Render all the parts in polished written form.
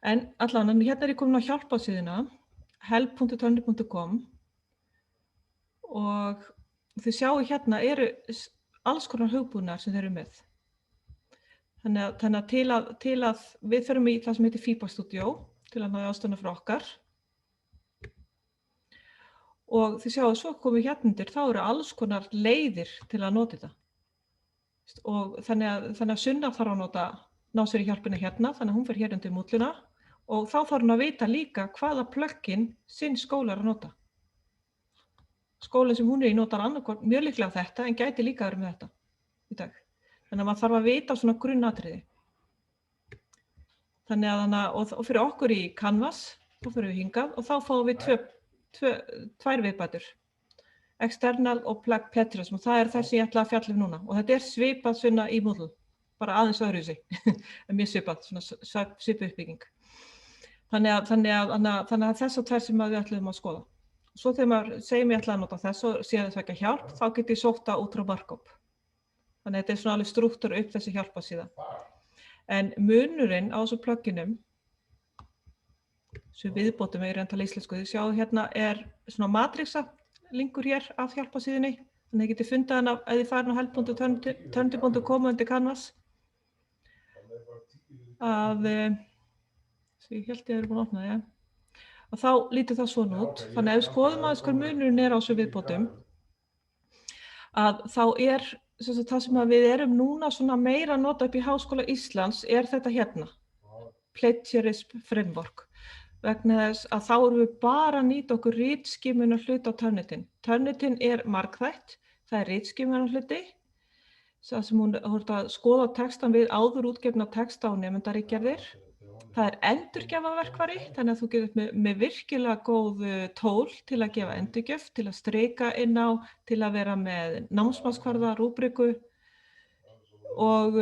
En allan, hérna ég komin á hjálparsíðuna, help.turnitin.com og þið sjáu hérna eru alls konar hugbúnaðar sem þeir eru með. Þannig að til að við förum í það sem heitir FIBA Studio til að ná aðstoðina frá okkar. Og þið sjáu svo komum við hérna undir, þá eru alls konar leiðir til að nota þetta. Og þannig að Sunna þarf að ná sér í hjálpina hérna, þannig að hún fer hér undir Moodluna og þá þarf hún að vita líka hvaða plugin sinn skóla er að nota. Skólinn sem hún er í notar annarkvort mjög líklega þetta en gæti líka verið með þetta í dag. Þannig að maður þarf að vita svona grunnatriði. Þannig að og fyrir okkur í Canvas, þá fyrir við hingað og þá fáum við tvær viðbætur. External og Plagiarism og það er þessi ég ætla að fjalla núna. Og þetta er svipað svona í Moodle, bara aðeins öðruvísi, mjög svipað, svona svipuð uppbygging. Þannig að þess tvær sem við ætlum að skoða. Svo þegar maður segir mér ætla að nota þess og síðan þess ekki hjálp, þá get ég sótt það út frá markup. Þannig að þetta er svona alveg strúktúr upp þessi hjálparsíða. En munurinn á þessu pluginum, sem viðbótum er reyndal íslensku, þið sjáu hérna er svona matrixa linkur hér af hjálparsíðunni. Þannig að þið getið fundið hana ef þið farin á help.turnitin.com undir Canvas. Svo ég held ég búin að opna það, ja. Og þá lítur það svona út. Þannig að ef skoðum aðeins hver munurinn er á þessu viðbótum, að þá er það sem við erum núna svona meira að nota upp í Háskóla Íslands er þetta hérna, Plagiarism Framework. Vegna þess að þá erum við bara að nýta okkur ritskimunar hluti á Turnitin. Turnitin er margþætt, það er ritskimunar hluti, það sem hún að skoða textan við áður útgefna texta og nemendaritgerðir. Það er endurgjafaverkfæri, þannig að þú getur með virkilega góð tól til að gefa endurgjöf, til að strika inn á, til að vera með námsmatskvarða, rúbriku og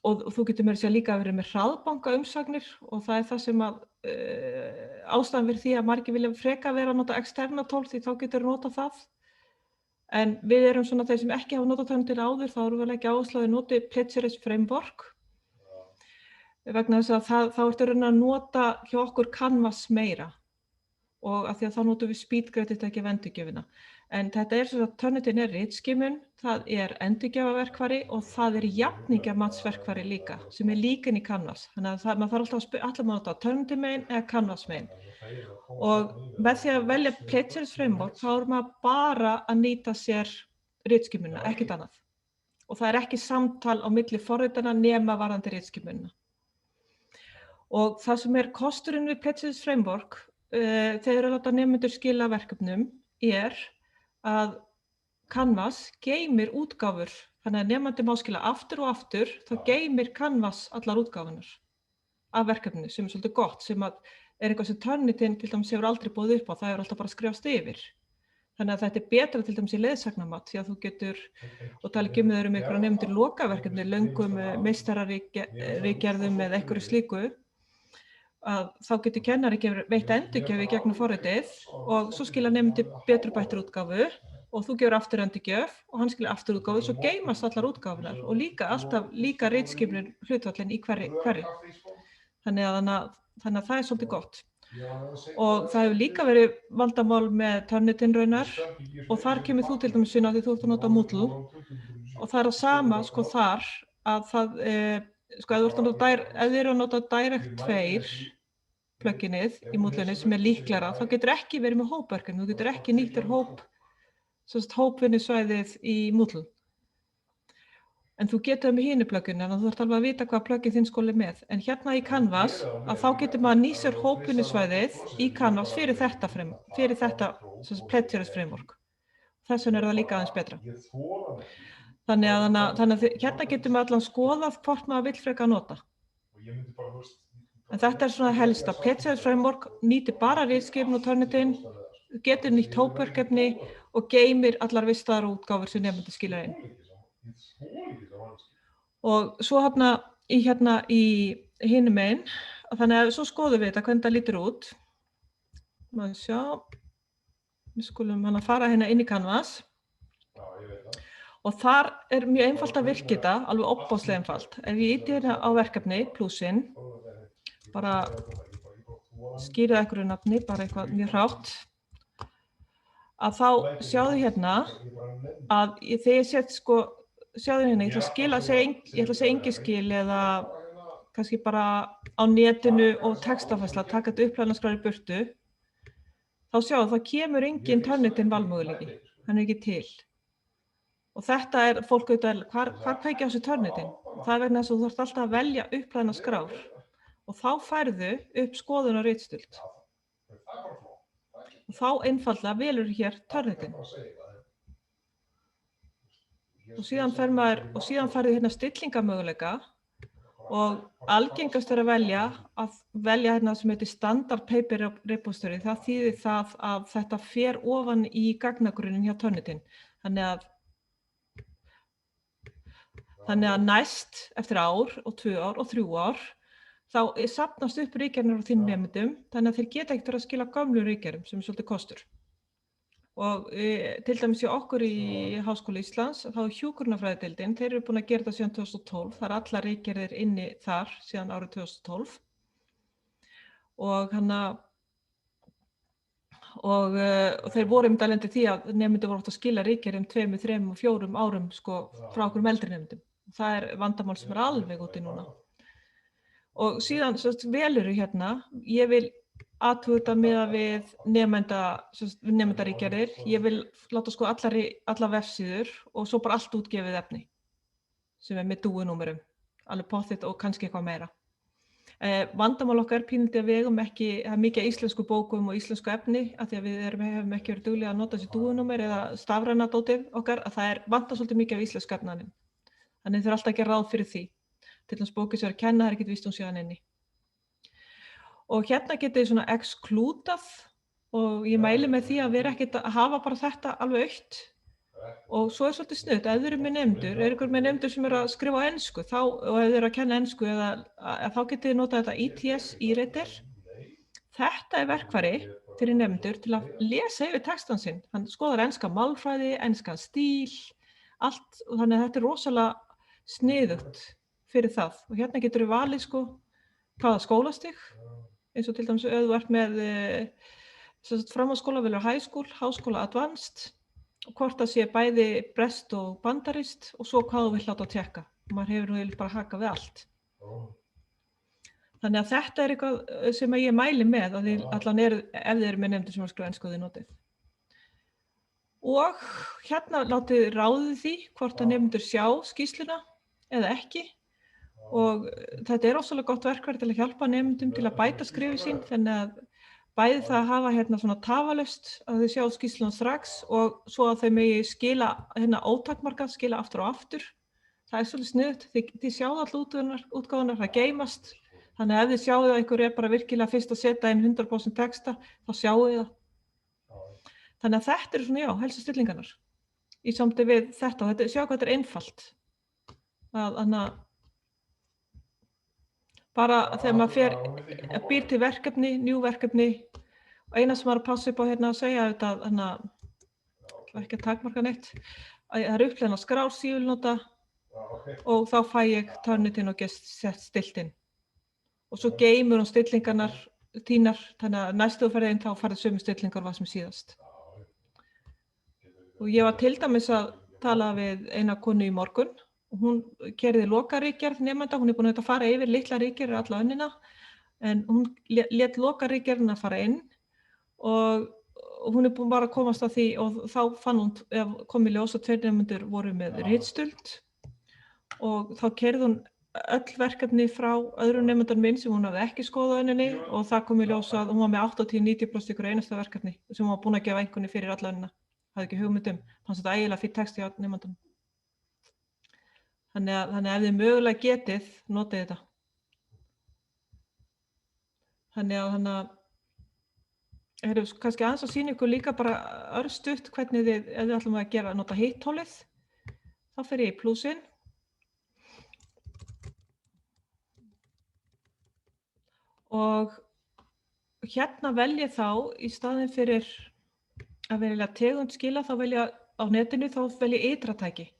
þú getur meira að segja líka verið með hraðbanka umsagnir og það er það sem að ástæðan fyrir því að margir vilja freka vera að nota externa tól því þá getur nota það. En við erum svona þeir sem ekki hafa notað Turnitin áður, þá erum við ekki áherslu að nota Plagiarism Framework. Vegna þess að þá ertu að nota hjá okkur Canvas meira og af því að þá notum við SpeedGraded ekki af endurgjöfina. En þetta er svona að Turnitin er ritskimun, það er endurgjafaverkfæri og það er jafningjamatsverkfæri líka sem er líka inn í Canvas. Þannig að maður þarf alltaf að nota Turnitin megin eða Canvas megin. Og með því að velja Plagiarism Framework þá er maður bara að nýta sér ritskimunina, ekkert annað. Og það er ekki samtal á milli forritana nema varðandi ritskimunina. Og það sem er kosturinn við Plagiarism Framework þegar að láta nemendur skila verkefnum er að Canvas geymir útgáfur, þannig að nemandi má skila aftur og aftur, þá geymir Canvas allar útgáfunar af verkefninu sem er svolítið gott, sem að er eitthvað sem Turnitin til dæmis hefur aldrei boðið upp á, það hefur alltaf bara skrifast yfir. Þannig að þetta er betra til dæmis í leiðsagnamat því að þú getur, og tala ekki með einhverja nemendur lokaverkefni, löngum meistararitgerðum eða einhverju slíku, að þá getur kennari veitt endurgjöf í gegnum forritið og svo skila nemendur betri bættir útgáfu og þú gefur aftur endurgjöf og hann skila aftur útgáfu, svo geymast allar útgáfunar og líka ritskipnir hlutfallin í hverri. Þannig að það er svolítið gott. Og það hefur líka verið vandamál með Turnitin raunar og þar kemur þú til dæmis inn á því þú ert að nota Moodle og það er að sama þar að það, ef þið eru að nota Direct 2 pluginið í Moodlunni sem er líklara, þá getur ekki verið með hópverkefni, þú getur ekki nýttir hópvinnusvæðið í Moodle. En þú getur það með hinu pluginu, en þú þarft alveg að vita hvað plugin þinn skóli er með. En hérna í Canvas, að þá getur maður nýtt sér hópvinnusvæðið í Canvas fyrir þetta Plagiarism Framework. Þess vegna er það líka aðeins betra. Þannig að hérna getur maður allan skoðað hvort maður vill freka nota. En þetta er svona helsta. Plagiarism Framework nýtir bara ritskipun og Turnitin, getur nýtt hópverkefni og geymir allar vistaðar útgáfur sem nemendur skila inn. Og svo hérna í hinum megin, þannig að svo skoðum við þetta hvernig það lítur út. Maður sjá, við skulum fara hérna inn í Canvas. Og þar er mjög einfalt að virka þetta, alveg ofboðslega einfalt. Ef ég ýti hérna á verkefni, plussinn, bara skýra einhverju nafni, bara eitthvað mjög hrátt, að þá sjáðu hérna að þegar ég set sko, sjáðu hérna, ég ætla að segja engiskil eða kannski bara á netinu og textafærsla, taka þetta upplæðnaskráir í burtu, þá sjáðu það kemur engin Turnitin valmöguleiki, hann ekki til. Og þetta fólk auðvitað, hvar kveikja á þessu Turnitin? Það vegna þess að þú þarft alltaf að velja upplæðnaskrár og þá færðu upp skoðun og ritstuld. Og þá einfaldlega velur hér Turnitin. Og síðan færðu hérna stillingamöguleika og algengast að velja hérna sem heitir Standard Paper Repository. Það þýðir það að þetta fer ofan í gagnagrunnin hjá Turnitin. Þannig að næst eftir ár og 2 ár og 3 ár þá safnast upp ritgerðir á þínum nemendum, þannig að þeir geta ekkert að skila gömlu ritgerðum sem svolítið kostur. Og til dæmis hjá okkur í Háskóla Íslands, þá hjúkrunarfræðideildin, þeir eru búin að gera þetta síðan 2012, það allar ritgerðir inni þar síðan árið 2012. Og þeir voru alveg því að nemendur voru oft að skila ritgerðum 2, 3 og 4 árum sko, frá okkur eldri nemendum. Það vandamál sem alveg úti núna. Og síðan velurðu hérna, ég vil athuga þetta miðað við nemendaritgerðir, ég vil láta sko alla vefsíður og svo bara allt útgefið efni sem með dúi-númerum, alveg pottþétt og kannski eitthvað meira. Vandamál okkar pínulítið að við eigum ekki, það mikið íslensku bókum og íslensku efni af því að við hefum ekki verið duglega að nota þessi dúi-númer eða stafræna dótið okkar, að það vantar svolítið mikið af íslensku efnaðinum. Þannig þeir alltaf að gera ráð fyrir því. Til dæmis bókið sem er að kenna, það ekki víst síðan inni. Og hérna getið þið svona excludað og ég mæli með því að vera ekkert að hafa bara þetta alveg autt. Og svo svolítið snudd, ef þið eru með nemendur sem eru að skrifa á ensku og ef þið eru að kenna ensku þá getið þið notað þetta ETS e-reader. Þetta verkfæri fyrir nemendur til að lesa yfir textan sinn. Hann skoðar enska málfræði, enskan stíl, allt, og þannig að þetta rosalega sniðugt fyrir það. Og hérna getur við valið sko hvaða skólastig, eins og til dæmis ef þú ert með framhaldsskóla, velur high school, háskóla advanced, og hvort það sé bæði breskt og bandarískt og svo hvað þú vill láta tékka. Maður hefur bara haka við allt. Þannig að þetta eitthvað sem ég mæli með að allan ef þið eru með nemendur sem skrifa ensku þið notið. Og hérna látið ráðið því hvort að nemendur sjá skýrsluna eða ekki. Og þetta rosalega gott verkfæri til að hjálpa nemendum til að bæta skrifi sín, þannig að bæði það að hafa hérna svona tafalaust að þau sjá skýrsluna strax og svo að þau megi skila hérna ótakmarkað, skila aftur og aftur. Það svolítið sniðugt, þið sjáðu allar útgáfunar, það geymast, þannig að ef þið sjáðu að einhver bara virkilega fyrst að setja inn 100% texta, þá sjáu þið það. Þannig að þetta eru svona, helstu stillingarnar í samtíð við þetta og sjá hvað þetta einfalt. Bara þegar maður býr til verkefni, njú verkefni, og eina sem maður að passa upp á hérna að segja ekki að takmarka neitt, að það eru upplæðna skrár sem ég vil nota og þá fæ ég Turnitin og get sett stilt inn. Og svo geymur hún stillingarnar þínar, þannig að næstu ferð inn þá farið sömu stillingar hvað sem síðast. Og ég var til dæmis að tala við eina konu í morgun og hún keyrði lokaritgerð nemenda, hún búin að fara yfir litla ritgerðir alla önnina, en hún lét lokaritgerðina fara inn og hún búin bara að komast að því og þá kom í ljós að 2 nemendur voru með ritstuld og þá keyrði hún öll verkefni frá öðrum nemendur minn sem hún hafði ekki skoðað önninni og það kom í ljós að hún var með 80-90% ykkur einasta verkefni sem hún var búin að gefa einhvernig fyrir alla önnina, hafði ekki hugmynd fannst þetta ægilega fínn texti á nemendum. Þannig að ef þið mögulega getið, notið þetta. Þannig að erum kannski aðeins að sýna ykkur líka bara örstutt hvernig ef þið ætlum að nota hitt-tólið, þá fer ég í plúsinn. Og hérna vel ég þá, í staðinn fyrir að velja tegund skila, þá vel ég á netinu, þá vel ég ytratæki.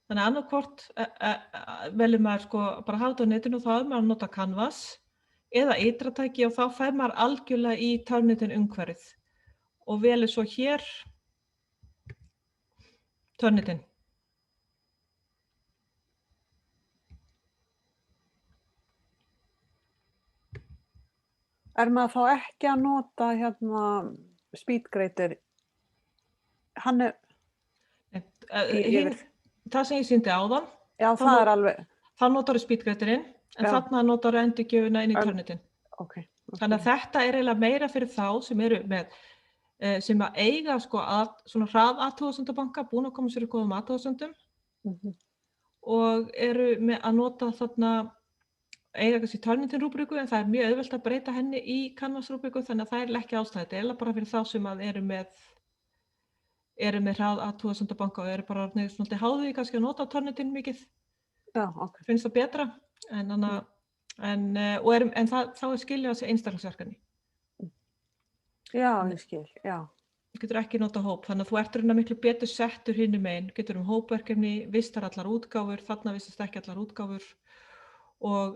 Þannig að annarkvort velur maður bara hafa þetta á netinu og þá maður að nota Canvas eða ytratæki og þá fer maður algjörlega í Turnitin umhverfið og velur svo hér Turnitin. Maður þá ekki að nota speedgrader? Hann Það sem ég sýndi áðan, já, það alveg. Þá notar speedgraderinn, en þarna notar endurgjöfina inn í Turnitin. Okay. Þannig að þetta eiginlega meira fyrir þá sem eru með, sem að eiga svona hraðathugasemdabanka, búin að koma sér góðum athugasemdum og eru með að nota þarna eiga kannski Turnitin-rúbriku en það mjög auðvelt að breyta henni í Canvas-rúbriku þannig að það ekki ástæða. Þetta eiginlega bara fyrir þá sem að eru með hraðathugasemdabanka og eru bara svona háðu í kannski að nota Turnitin mikið. Já, okay. Finnst það betra en þá skilja þessi einstaklingsverkefni. Já, ég skil, já. Þú getur ekki nota hóp, þannig að þú ert miklu betur settur hinum megin, getur hópverkefni, vistar allar útgáfur, þarna vistast ekki allar útgáfur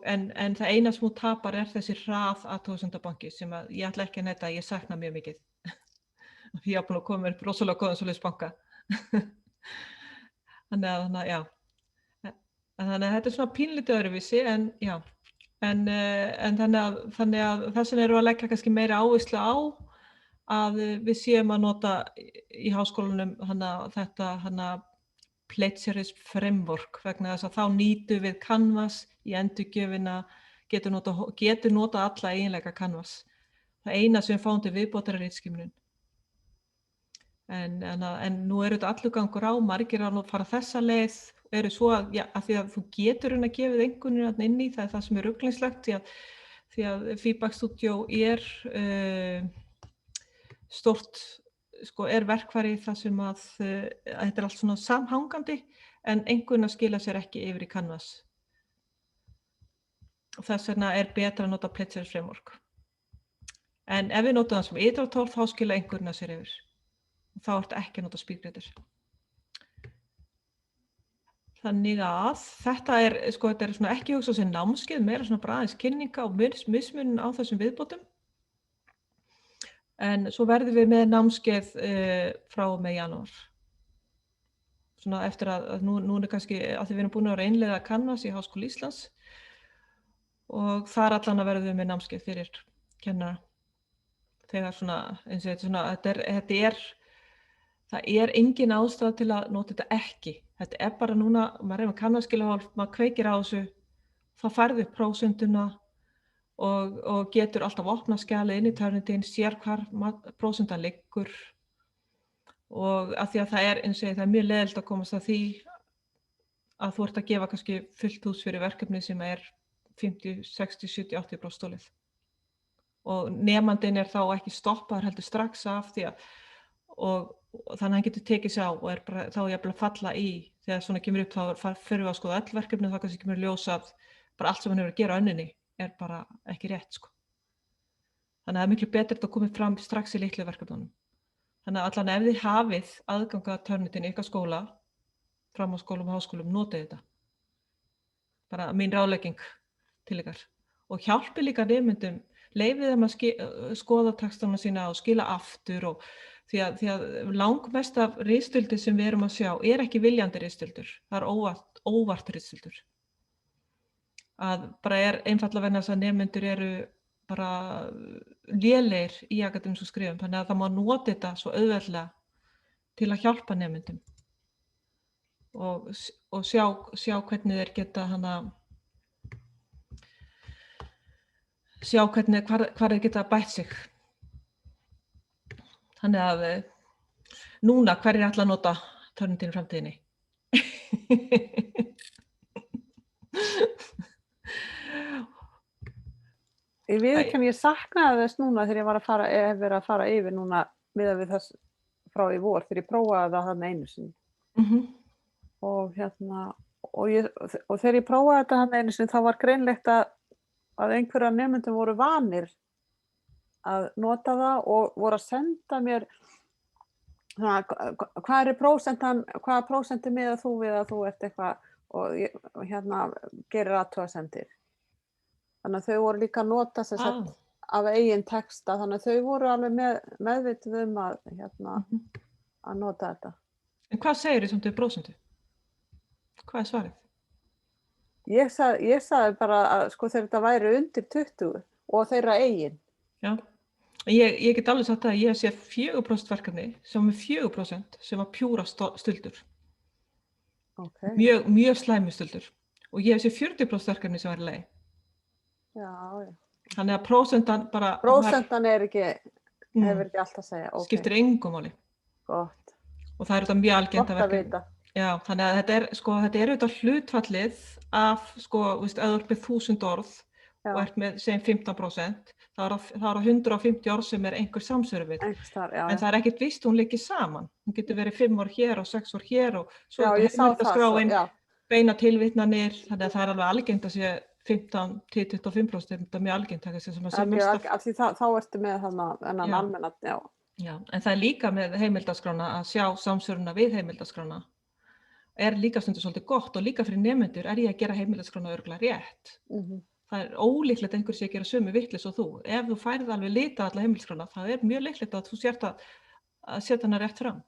en það eina sem þú tapar þessi hraðathugasemdabanki sem að ég ætla ekki að neita að ég sakna mjög mikið. Ég búin að koma upp rosalega góðan svoleiðis banka. Þannig að já. Þannig að þetta svona pínlítið öðruvísi en já. En þannig að þessin eru að leggja kannski meira áherslu á að við séum að nota í háskólanum þetta Plagiarism framework vegna þess að þá nýtum við Canvas í endurgjöfina, getur nota alla eiginleika Canvas. Það eina sem við fáum til viðbótar ritskýrun. En nú þetta allur gangur á, margir að fara þessa leið, eru svo að því að þú getur að gefið einhvern inn í, það það sem ruglingslegt því að Feedback Studio stórt verkfæri þar sem að þetta allt svona samhangandi en einhvern skila sér ekki yfir í Canvas. Þess vegna betra að nota Plagiarism framework. En ef við notum það sem ytratól þá skila einhvern sér yfir. Þá ertu ekki að nota speedgrader. Þannig að þetta svona ekki hugsað sem námskeið, meira svona bara aðeins kynninga og mismunun á þessum viðbótum. En svo verðum við með námskeið frá með janúar. Svona eftir að nú kannski að því við erum búin að innleiða Canvas í Háskóla Íslands og þar allan að verðum við með námskeið fyrir kennara. Þegar svona, eins og það engin ástæða til að nota þetta ekki. Þetta bara núna, maður með Canvas-skilahólf, maður kveikir á þessu, þá færðu prósentuna og getur alltaf opnað skjalið inn í Turnitin, sér hvar prósentan liggur og af því að það mjög leiðilegt að komast að því að þú ert að gefa kannski fullt hús fyrir verkefni sem 50, 60, 70, 80% stólið. Og nemandinn þá ekki stoppaður heldur strax af því að og þannig að hann getur tekið sig á og bara, þá jafnvel að falla í þegar svona kemur upp þá fyrir við að skoða öll verkefni og þá kannski kemur ljós að bara allt sem hann hefur að gera á önninni bara ekki rétt Þannig að það miklu betur að koma fram strax í litlu verkefnunum. Þannig að allan ef þið hafið aðgang að Turnitin í ykkar skóla, framhaldsskólum og háskólum, notið þetta. Bara mín ráðlegging til ykkar. Og hjálpi líka nemendum, leyfið þeim að skoða textana sína og skila aftur því að langmest af ritstuldi sem við erum að sjá ekki viljandi ritstuldur, það óvart ritstuldur. Að bara einfaldlega vegna þess að nemendur eru bara lélegir í akademískum skrifum, þannig að það má nota þetta svo auðveldlega til að hjálpa nemendum og sjá hvernig þeir geta sjá hvernig hvar þeir geta bætt sig. Þannig að núna hverjir ætla að nota Turnitin í framtíðinni? Ég viðurkenni, ég saknaði þess núna þegar ég hef verið að fara yfir núna miðað við þess frá í vor þegar ég prófaði það þarna einu sinni. Og þegar ég prófaði þetta þarna einu sinni þá var greinlegt að einhverjar nemendum voru vanir að nota það og voru að senda mér hvaða prósentu miðað þú við að þú ert eitthvað og gerir athugasemdir. Þannig að þau voru líka að nota af eigin texta, þannig að þau voru alveg meðvituð að nota þetta. En hvað segirðu samt við prósentu? Hvað er svarið? Ég sagði bara að sko þegar þetta væri undir 20 og þeirra eigin. Já, ég get alveg sagt að ég sé 4% verkefni sem var með 4% sem var pjúra stuldur. Okay. Mjög slæmi stuldur. Og ég sé 40% verkefni sem var í lagi. Já. Þannig að prósentan bara... Prósentan hefur ekki allt að segja. Okay. Skiptir engu máli. Gott. Og það er þetta mjög algengt að vita. Já, þannig að þetta er auðvitað hlutfallið af, ef þú ert með 1000 orð og ert með, segjum 15%, þá er það 150 orð sem er einhver samsvöru við. En það er ekkert víst, hún liggi saman. Hún getur verið 5 orð hér og 6 orð hér og svo er heimildaskráin, beina tilvitnanir, þannig að það er alveg algengt að sé 15-25%, þetta er mjög algengt að sé sem að sé mest af því þá ertu með þennan almenna, Já, en það er líka með heimildaskrána að sjá samsvöruna við heimildaskrána er líka stundum svolítið gott og líka fyrir nemendur er ég að gera heimildaskrána örugglega rétt. Það er ólíklegt að einhver sé að gera sömu vitleysu og þú. Ef þú færð alveg lita alla heimildaskrána, það er mjög líklegt að þú sért að setja hana rétt fram.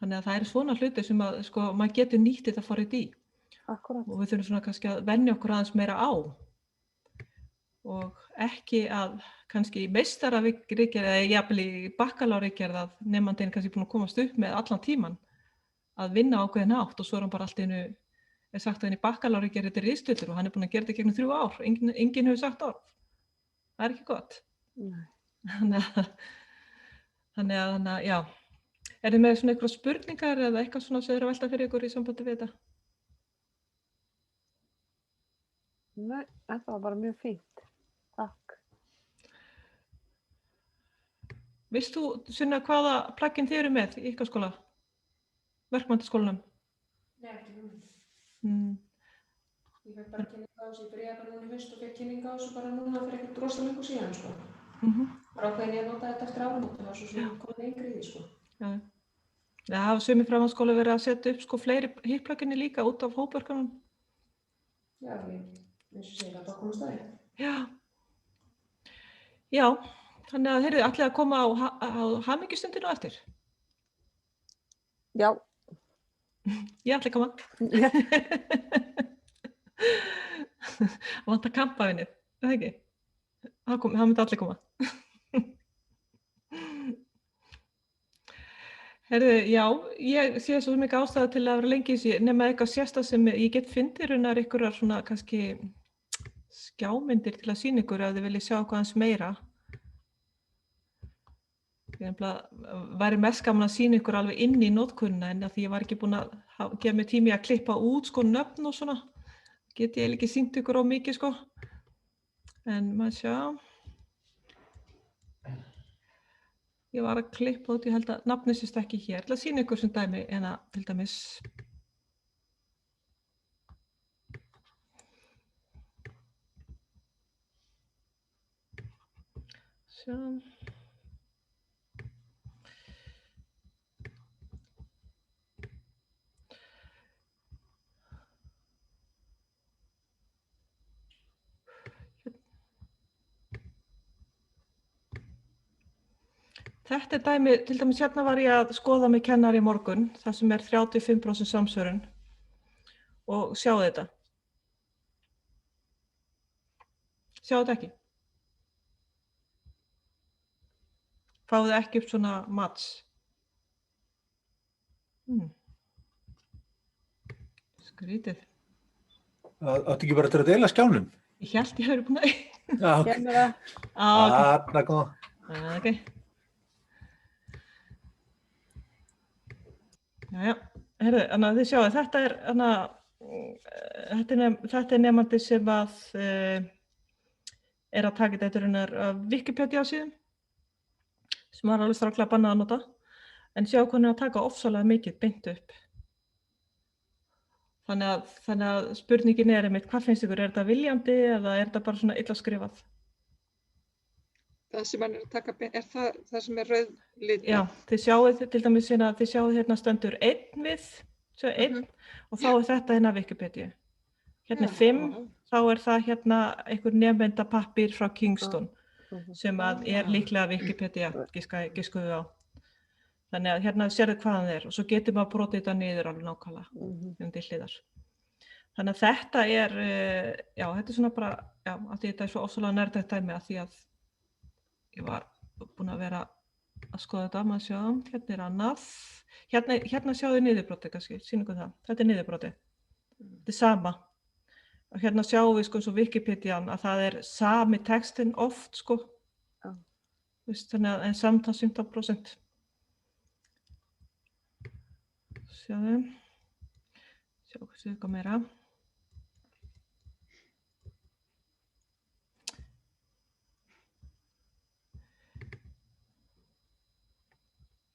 Þannig að það eru svona hluti sem að maður getur nýtt þetta forrit í. Akkúrat. Og við þurfum svona kannski að venja okkur aðeins meira á. Og ekki að kannski í meistararitgerð eða jafnvel í bakkalárritgerð að nemandinn kannski búinn að komast upp með allan tíman að vinna ákveðin hátt og svo er hann bara allt einu sagt að henni bakkalárritgerð þetta er ritstuldur og hann er búinn að gera þetta gegnum 3 ár. Enginn hefur sagt orð. Það er ekki gott. Nei. Þannig að, já. Er þið með svona einhverja spurningar eða eitthvað svona sem eru að velta fyrir ykkur í sambandi við þetta? Nei, þetta var bara mjög fínt. Takk. Veist þú, Sunna, hvaða plugin þið eru með í ykkar skóla? Verkmenntaskólanum? Nei, ekki núna. Ég fekk bara kynninga á þessu, ég byrjaði bara núna í haust og fekk kynninga á þessu bara núna fyrir ekkert rosalega lengur síðan, sko. Bara ákveðin ég að nota þetta eftir áramót, það var svo sem komið lengri í því, sko. Já. Það hafa sumir framhaldsskóla verið að setja upp fleiri hitt-plugini líka út af hópverkunum. Já, eins og segir það komast það. Já, þannig að þeir eru allir að koma á hamingjustundinu á eftir. Já. Ég ætla að koma. Vantar kampavinnið, það ekki? Það myndi allir koma. Heyrðu, já, ég sé svo mikið ástæða til að vera lengi í þessu, nema eitthvað sérstakt sem ég get fundið raunar einhverjar svona kannski skjámyndir til að sýna ykkur ef þið viljið sjá eitthvað aðeins meira. Ég væri mest gaman að sýna ykkur alveg inn í notkunina en af því ég var ekki búin að gefa mér tími að klippa út nöfn og svona. Get ég ekki sýnt ykkur á mikið En maður sjá. Ég var að klippa út, ég held að nafnið sést ekki hér. Til að sýna ykkur sem dæmi til dæmis. Sjá. Þetta er dæmi, til dæmis hérna var ég að skoða með kennari í morgun, þar sem er 35% samsvörun og sjáu þetta. Sjáu þetta ekki. Fáðu ekki upp svona match. Skrítið. Áttu ekki bara til að deila skjánum? Ég held ég hefði búin að... Já, ok. Kemur það. Þarna kom það. Ok. Jæja, heyrðu, þannig að þið sjáu, þetta er nemandi sem að er að taka þetta raunar af Wikipedia síðum sem var alveg stráklega bannað að nota en sjáu hvað hann er að taka ofsalega mikið beint upp. Þannig að spurningin er einmitt, hvað finnst ykkur, er þetta viljandi eða er þetta bara svona illa skrifað? Það sem hann er að taka, er það sem er rauð lit? Já, þið sjáuð til dæmis hérna, þið sjáuð hérna stendur 1 við, og þá er þetta hérna Wikipedia. Hérna er 5, þá það hérna einhver nemendapappír frá Kingston sem að líklega Wikipedia, giskuðu á. Þannig að hérna sérðu hvaðan og svo getur maður brotið þetta niður alveg nákvæmlega til hliðar. Þannig að þetta já, þetta svona bara, já, að því þetta svo ofsalega nördægt dæmi að því að ég var búin að vera að skoða þetta, maður sjá, hérna annað. Hérna sjáðu niðurbrotið kannski, sýningu það. Þetta niðurbrotið. Þetta sama. Og hérna sjáum við sko eins og Wikipedian að það sami textinn oft sko. Þannig að en samt 15%. Sjáðu. Sjá hversu eitthvað meira.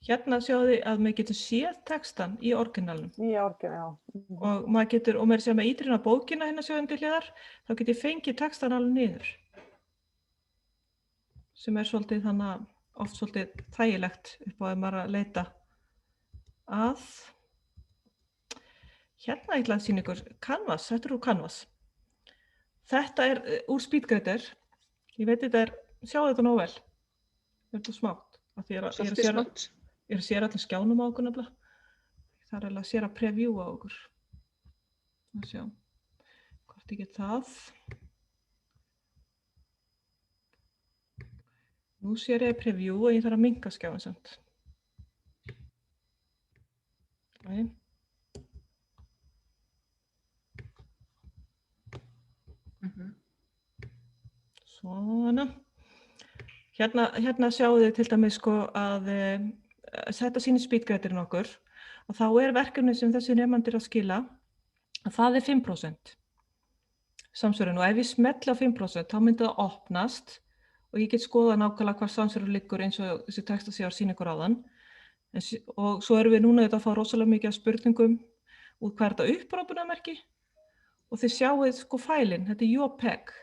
Hérna sjáðu þið að maður getur séð textan í orginalnum. Í orginal, já. Og maður getur, og maður sem að ítrýna bókina hérna sjáðu til hliðar, þá getur fengið textan alveg niður. Sem svolítið þannig að oft svolítið þægilegt upp á að maður að leita að. Hérna ætla að sýna ykkur Canvas, þetta úr Canvas. Þetta úr SpeedGrader. Ég veit þetta sjáðu þetta nóg vel. Þetta smátt. Svolítið smátt. Ég að sér allir skjánum á okkur nefnilega. Það að sér að preview á okkur. Það sjá. Hvort ég get það. Nú sér ég preview og ég þarf að minnka skjáin samt. Nei. Svona. Hérna sjáu þið til dæmis sko að þetta sýnir SpeedGraderinn okkur og þá verkefni sem þessi nemendur að skila að það 5% samsvörun og ef ég smelli á 5% þá myndi það opnast og ég get skoða nákvæmlega hvar samsvörun liggur eins og þessi texta sé að sýna ykkur áðan og svo erum við núna að fá rosalega mikið af spurningum út hvað þetta upprópunarmerki og þið sjáuð sko fælinn, þetta JPEG.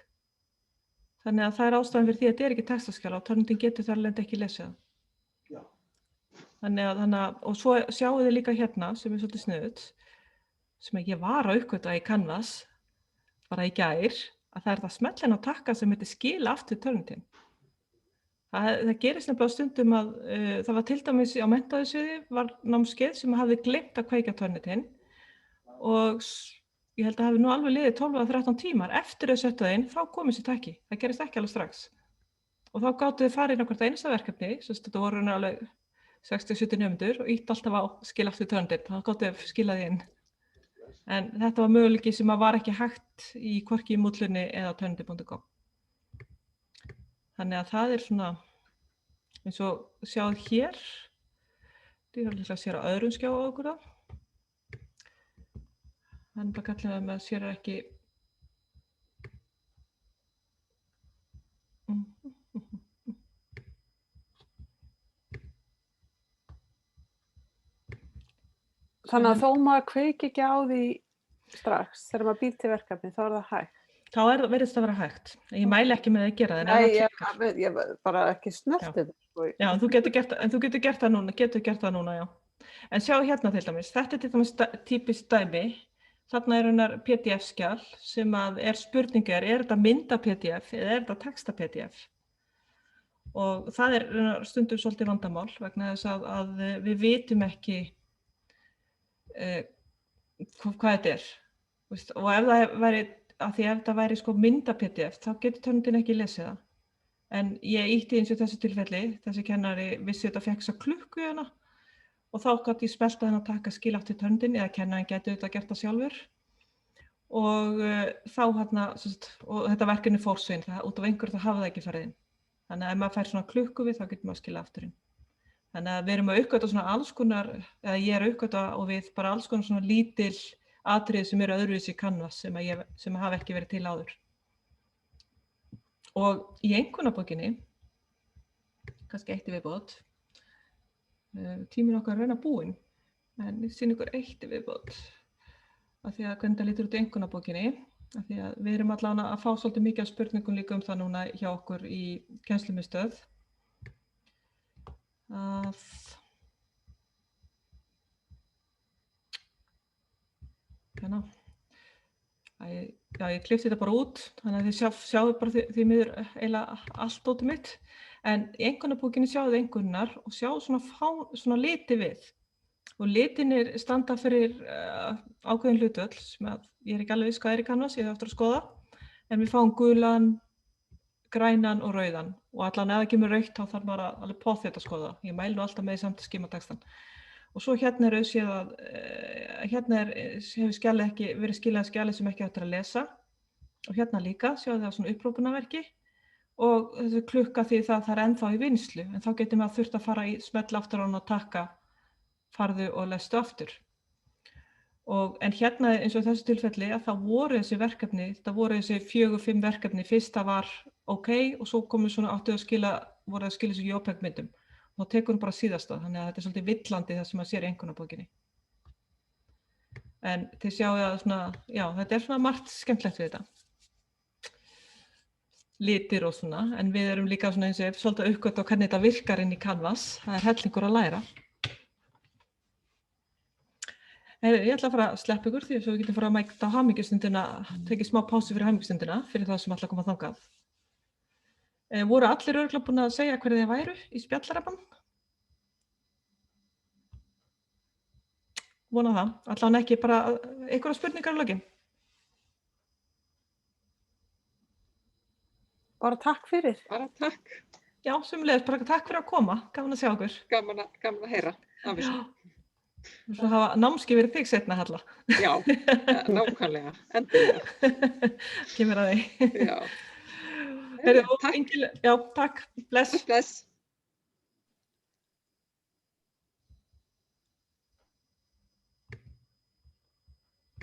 Þannig að það ástæðan fyrir því að þetta ekki textaskjal og törnundin getur þar alveg ekki lesið. Já. Þannig að, og svo sjáu þið líka hérna, sem svolítið sniðugt, sem ég var að uppgötva í Canvas, bara í gær, að það það smellin á takka sem heitir skila aftur törnundin. Það gerist nefnilega stundum að það var til dæmis á menntaðarsviði var námskeið sem hafði gleymt að kveikja törnundin og ég held að það hafi nú alveg liðið 12 eða 13 tímar eftir þau settu það inn, þá kom þessi takki. Það gerist ekki alveg strax. Og þá gátu þið farið inn á hvert einasta verkefni, þetta voru alveg 60-70 nemendur og ítt alltaf á skila aftur törnundin, þá gátu þið skilaði inn. En þetta var möguleiki sem var ekki hægt í hvorki í Moodlunni eða törnundi.com. Þannig að það svona, eins og sjáðu hér, ég þarf líka að sér að öðrum skjá á okkur það. Þannig að kallum við með að sér ekki. Þannig að þó maður kveiki ekki á því strax þegar maður býr til verkefni, þá það hægt. Þá verðist það vera hægt. Ég mæli ekki með að gera það. Nei, ég bara ekki snertið. Já, en þú getur gert það núna, já. En sjá hérna til dæmis, þetta til dæmis típist dæmi. Þarna hennar PDF-skjal sem að spurningar, þetta mynda-PDF eða þetta texta-PDF? Og það stundum svolítið vandamál vegna þess að við vitum ekki hvað þetta Og ef það væri, af því ef það væri sko mynda-PDF, þá getur törnundin ekki lesið það. En ég ýtti eins og þessu tilfelli, þessi kennari vissi þetta fekk þessa klukku hérna. Og þá gat ég spelta þennan takka skil aftur törnundin eða kennarinn gæti auðvitað gert það sjálfur. Og þá hérna, og þetta verkefni fór svo inn, út af einhverju það hafa það ekki farið inn. Þannig að ef maður fær svona klukku við, þá getur maður skila aftur inn. Þannig að við erum að uppgötva svona alls konar, eða ég að uppgötva og við bara alls konar svona lítil atriði sem öðruvísi í Canvas sem hafa ekki verið til áður. Og í einkunnabókinni, kannski eitt í viðbót, tíminn okkar raun að búinn, en ég sýn ykkur eitt í viðbót af því að hvernig það lítur út í einkunnabókinni, af því að við erum allavega að fá svolítið mikið af spurningum líka það núna hjá okkur í kennslumiðstöð. Hérna, já, ég klippti þetta bara út, þannig að þið sjáu bara því miður eiginlega allt dótið mitt. En í einkunnabókinni sjáu þið einkunnar og sjáu svona liti við. Og litinir standa fyrir ákveðin hlutvöll sem ég er ekki alveg viss hvað er í Canvas, ég hef eftir að skoða. En við fáum gulan, grænan og rauðan. Og allan ef það kemur rautt þá þarf maður alveg pottþétt að skoða. Ég mæli nú alltaf með því samt að skima textan. Og svo hérna er auðséð að hefur skjalið ekki verið skilað skjalið sem ekki hægt að lesa. Og hérna líka, sjáðu það svona upprópunarverki. Og þessi klukka því það er ennþá í vinnslu. En þá getur maður þurft að fara í smella aftur á hann og takka, farðu og lestu aftur. En hérna eins og þessu tilfelli að það voru þessi verkefni, það voru þessi 4-5 verkefni. Fyrsta var ok og svo komu svona voru að skila þessu JPEG-myndum. Þá tekur hún bara síðasta, þannig að þetta er svolítið villandi það sem maður sér í einkunnabókinni. En þið sjáu að svona, já, þetta er svona margt skemmtilegt við þetta. Litir og svona, en við erum líka svona eins og svolítið að uppgötva hvernig þetta virkar inn í Canvas. Það er hellingur að læra. Ég ætla að fara að sleppa ykkur því að við getum fara að mæta á hamingjustundina, tekið smá pásu fyrir hamingjustundina, fyrir það sem ætla að koma þangað. Voru allir örugglega búin að segja hverju þið væru í spjallarabann? Vona það, allan ekki bara einhverja spurningar í lokin. Bara takk fyrir. Bara takk. Já, sömuleiðis, bara takk fyrir að koma, gaman að sjá okkur. Gaman að heyra af þessu. Svo hafa námskeið verið þig seinna, Halla. Já, nákvæmlega, endilega. Kemur að því. Já. Heyrðu, já, takk, bless. Bless.